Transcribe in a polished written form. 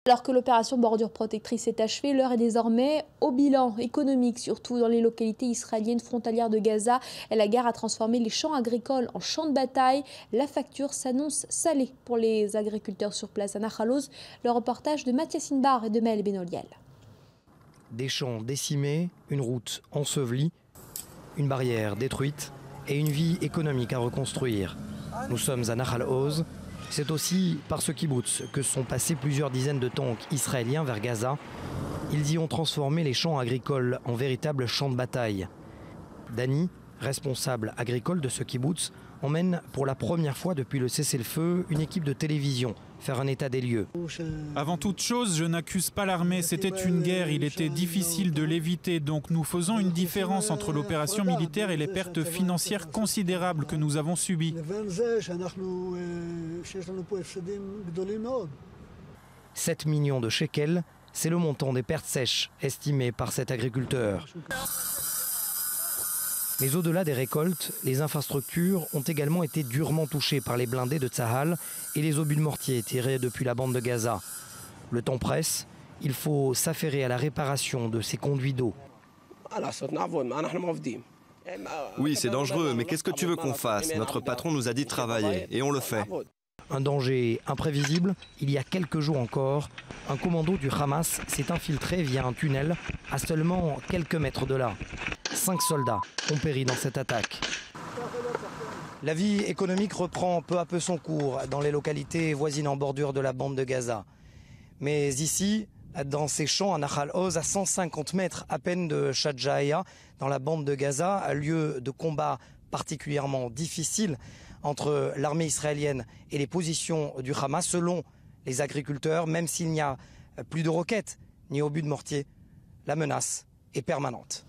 Alors que l'opération bordure protectrice est achevée, l'heure est désormais au bilan économique, surtout dans les localités israéliennes frontalières de Gaza. La guerre a transformé les champs agricoles en champs de bataille. La facture s'annonce salée pour les agriculteurs sur place à Nahal Oz. Le reportage de Mathias Inbar et de Maël Benoliel. Des champs décimés, une route ensevelie, une barrière détruite et une vie économique à reconstruire. Nous sommes à Nahal Oz. C'est aussi par ce kibbutz que sont passés plusieurs dizaines de tanks israéliens vers Gaza. Ils y ont transformé les champs agricoles en véritables champs de bataille. Dani, responsable agricole de ce kibbutz, emmène pour la première fois depuis le cessez-le-feu une équipe de télévision faire un état des lieux. Avant toute chose, je n'accuse pas l'armée, c'était une guerre, il était difficile de l'éviter. Donc nous faisons une différence entre l'opération militaire et les pertes financières considérables que nous avons subies. 7 millions de shekels, c'est le montant des pertes sèches estimées par cet agriculteur. Mais au-delà des récoltes, les infrastructures ont également été durement touchées par les blindés de Tsahal et les obus de mortier tirés depuis la bande de Gaza. Le temps presse, il faut s'affairer à la réparation de ces conduits d'eau. Oui, c'est dangereux, mais qu'est-ce que tu veux qu'on fasse? Notre patron nous a dit de travailler, et on le fait. Un danger imprévisible, il y a quelques jours encore, un commando du Hamas s'est infiltré via un tunnel à seulement quelques mètres de là. 5 soldats ont péri dans cette attaque. La vie économique reprend peu à peu son cours dans les localités voisines en bordure de la bande de Gaza. Mais ici, dans ces champs à Nahal Oz, à 150 mètres à peine de Shadjaïa, dans la bande de Gaza, un lieu de combat particulièrement difficile entre l'armée israélienne et les positions du Hamas, selon les agriculteurs, même s'il n'y a plus de roquettes ni obus de mortier, la menace est permanente.